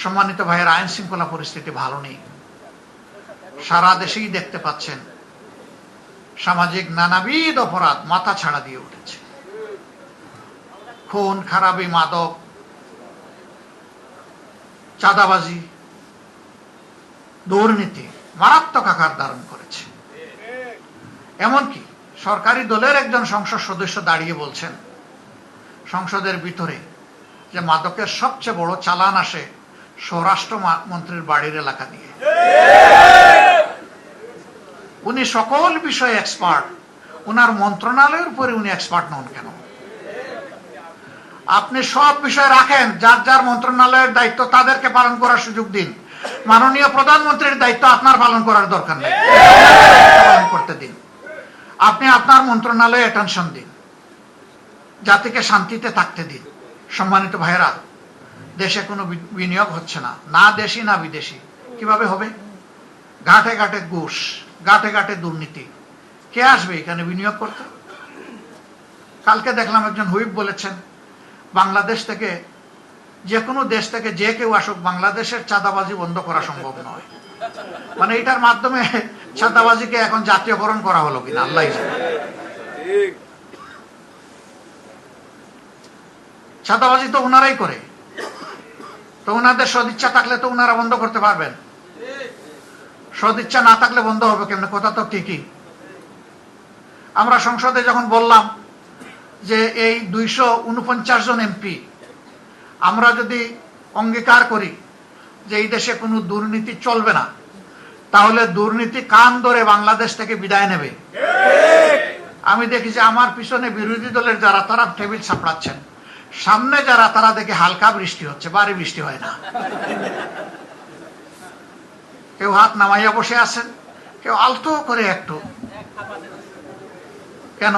সম্মানিত ভাইয়ের, আইন শৃঙ্খলা পরিস্থিতি ভালো নেই। সারা দেশেই দেখতে পাচ্ছেন সামাজিক নানাবিধ অপরাধ মাথা ছাড়া দিয়ে উঠেছে। খুন খারাপি, মাদক, চাঁদাবাজি, দুর্নীতি মারাত্মক আকার ধারণ করেছে। এমনকি সরকারি দলের একজন সংসদ সদস্য দাঁড়িয়ে বলছেন সংসদের ভিতরে যে মাদকের সবচেয়ে বড় চালান আসে স্বরাষ্ট্র মন্ত্রীর বাড়ির এলাকা দিয়ে। উনি সকল বিষয়ে এক্সপার্ট, উনার মন্ত্রণালয়ের উপরে উনি এক্সপার্ট নন কেন? আপনি সব বিষয় রাখেন, যার যার মন্ত্রণালয়ের দায়িত্ব তাদেরকে পালন করার সুযোগ দিন। মাননীয় প্রধানমন্ত্রীর দায়িত্ব আপনার পালন করার দরকার নেই, পালন করতে দিন। আপনি আপনার মন্ত্রণালয়ে অ্যাটেনশন দিন, জাতিকে শান্তিতে থাকতে দিন। সম্মানিত ভাইয়েরা, দেশে কোনো বিনিয়োগ হচ্ছে না, না দেশি না বিদেশি। কিভাবে হবে? ঘাটে ঘাটে ঘুষ, ঘাটে ঘাটে দুর্নীতি। কে আসবে এখানে বিনিয়োগ করতে? কালকে দেখলাম একজন হুইপ বলেছেন বাংলাদেশ থেকে, যে কোনো দেশ থেকে যে কেউ আসুক, বাংলাদেশের চাঁদাবাজি বন্ধ করা সম্ভব নয়। মানে এটার মাধ্যমে চাঁদাবাজিকে এখন জাতীয়করণ করা হলো কিনা আল্লাহ জানে। চাঁদাবাজি তো ওনারাই করে, তো ওনাদের সদিচ্ছা থাকলে তো ওনারা বন্ধ করতে পারবেন। সদিচ্ছা না থাকলে বন্ধ হবে কেমন? কথা তো ঠিকই। আমরা সংসদে যখন বললাম যে এই 249 জন এমপি আমরা যদি অঙ্গীকার করি যে এই দেশে কোনো দুর্নীতি চলবে না, তাহলে দুর্নীতি কান ধরে বাংলাদেশ থেকে বিদায় নেবে। আমি দেখি যে আমার পিছনে বিরোধী দলের যারা, তারা টেবিল চাপড়াচ্ছেন, সামনে যারা, তারা দেখে হালকা বৃষ্টি হচ্ছে, ভারী বৃষ্টি হয় না। কেউ হাত নামাইয়া বসে আছেন, কেউ আলতো করে একটু। কেন?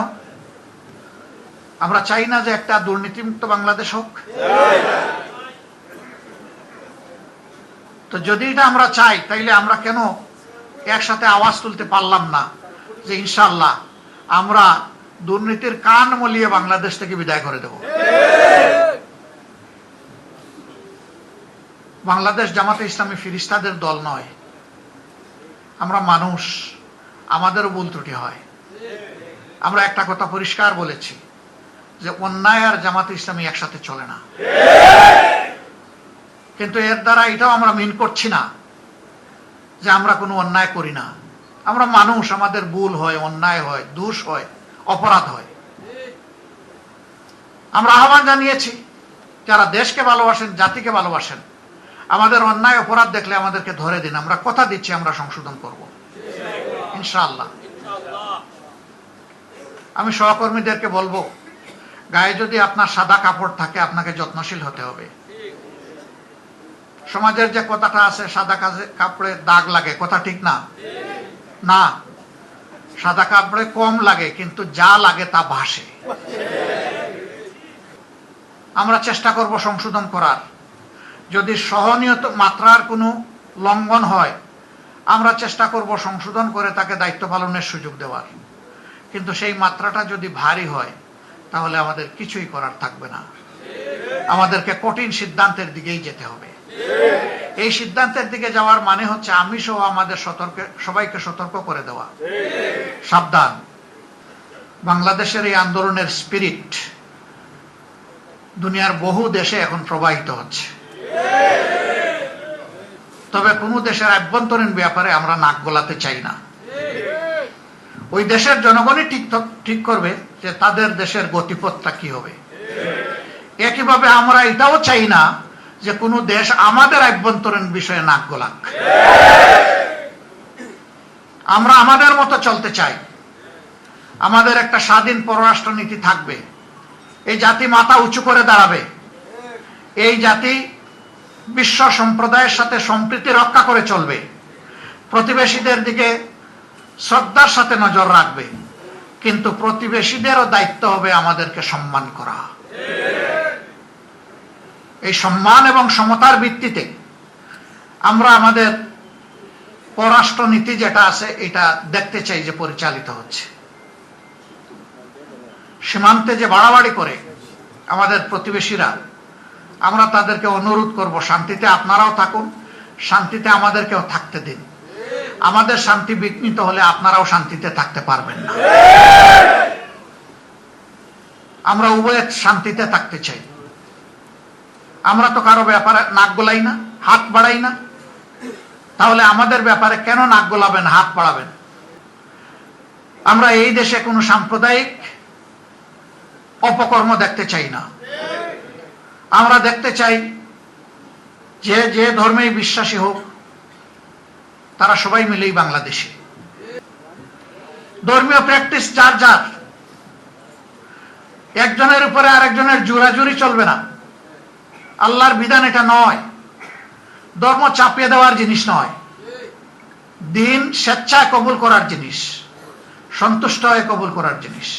আমরা চাই না যে একটা দুর্নীতিমুক্ত বাংলাদেশ হোক? তো যদি এটা আমরা চাই, তাইলে আমরা কেন একসাথে আওয়াজ তুলতে পারলাম না যে ইনশাআল্লাহ আমরা দুর্নীতির কান মলিয়ে বাংলাদেশ থেকে বিদায় করে দেব? বাংলাদেশ জামাতে ইসলামী ফিরিস্তাদের দল নয়, আমরা মানুষ, আমাদেরও ভুল ত্রুটি হয়। আমরা একটা কথা পরিষ্কার বলেছি যে অন্যায় আর জামাতে ইসলামী একসাথে চলে না। কিন্তু এর দ্বারা এটাও আমরা মিন করছি না যে আমরা কোনো অন্যায় করি না। আমরা মানুষ, আমাদের ভুল হয়, অন্যায় হয়, দোষ হয়, অপরাধ হয়। আমরা আহ্বান জানিয়েছি যারা দেশকে ভালোবাসেন, জাতিকে ভালোবাসেন, আমাদের অন্যায় অপরাধ দেখলে আমাদেরকে ধরে দিন। আমরা কথা দিচ্ছি আমরা সংশোধন করব ইনশাআল্লাহ। আমি সহকর্মীদেরকে বলবো, গায়ে যদি আপনার সাদা কাপড় থাকে আপনাকে যত্নশীল হতে হবে। সমাজের যে কথাটা আছে, সাদা কাপড়ে দাগ লাগে, কথা ঠিক না? না, সাদা কাপড়ে কম লাগে, কিন্তু যা লাগে তা ভাসে। আমরা চেষ্টা করব সংশোধন করার। যদি সহনীয় মাত্রার কোনো লঙ্ঘন হয়, আমরা চেষ্টা করব সংশোধন করে তাকে দায়িত্ব পালনের সুযোগ দেওয়ার। কিন্তু সেই মাত্রাটা যদি ভারী হয়, তাহলে আমাদের কিছুই করার থাকবে না। আমাদেরকে কঠিন সিদ্ধান্তের দিকেই যেতে হবে। এই সিদ্ধান্তের দিকে যাওয়ার মানে হচ্ছে আমি সহ আমাদের সবাইকে সতর্ক করে দেওয়া, সাবধান। বাংলাদেশের এই আন্দোলনের স্পিরিট দুনিয়ার বহু দেশে এখন প্রবাহিত হচ্ছে। তবে কোনো দেশের আভ্যন্তরীণ ব্যাপারে আমরা নাক গলাতে চাই না। ওই দেশের জনগণই ঠিক করবে যে তাদের দেশের গতিপথটা কি হবে। একইভাবে আমরা এটাও চাই না যে কোনো দেশ আমাদের আভ্যন্তরীণ বিষয়ে নাক গলাক। আমরা আমাদের মতো চলতে চাই। আমাদের একটা স্বাধীন পররাষ্ট্রনীতি থাকবে। এই জাতি মাথা উঁচু করে দাঁড়াবে। এই জাতি বিশ্ব সম্প্রদায়ের সাথে সম্প্রীতি রক্ষা করে চলবে। প্রতিবেশীদের দিকে শ্রদ্ধার সাথে নজর রাখবে। কিন্তু প্রতিবেশীদেরও দায়িত্ব হবে আমাদেরকে সম্মান করা। এই সম্মান এবং সমতার ভিত্তিতে আমরা আমাদের পররাষ্ট্রনীতি যেটা আছে এটা দেখতে চাই যে পরিচালিত হচ্ছে। সীমান্তে যে বাড়াবাড়ি করে আমাদের প্রতিবেশীরা, আমরা তাদেরকে অনুরোধ করব, শান্তিতে আপনারাও থাকুন, শান্তিতে আমাদেরকেও থাকতে দিন। আমাদের শান্তি বিঘ্নিত হলে আপনারাও শান্তিতে থাকতে পারবেন না। আমরা উভয়ে শান্তিতে থাকতে চাই। আমরা তো কারো ব্যাপারে নাক গলাই না, হাত বাড়াই না, তাহলে আমাদের ব্যাপারে কেন নাক গলাবেন, হাত বাড়াবেন? আমরা এই দেশে কোনো সাম্প্রদায়িক অপকর্ম দেখতে চাই না। আমরা দেখতে চাই যে যে ধর্মেই বিশ্বাসী হোক, তারা সবাই মিলেই বাংলাদেশে। ধর্মীয় প্র্যাকটিস যার যার, একজনের উপরে আরেকজনের জোরাজুরি চলবে না। আল্লাহর বিধান এটা নয়। ধর্ম চাপিয়ে দেওয়ার জিনিস নয়। দিন স্বেচ্ছায় কবুল করার জিনিস, সন্তুষ্ট হয়ে কবুল করার জিনিস।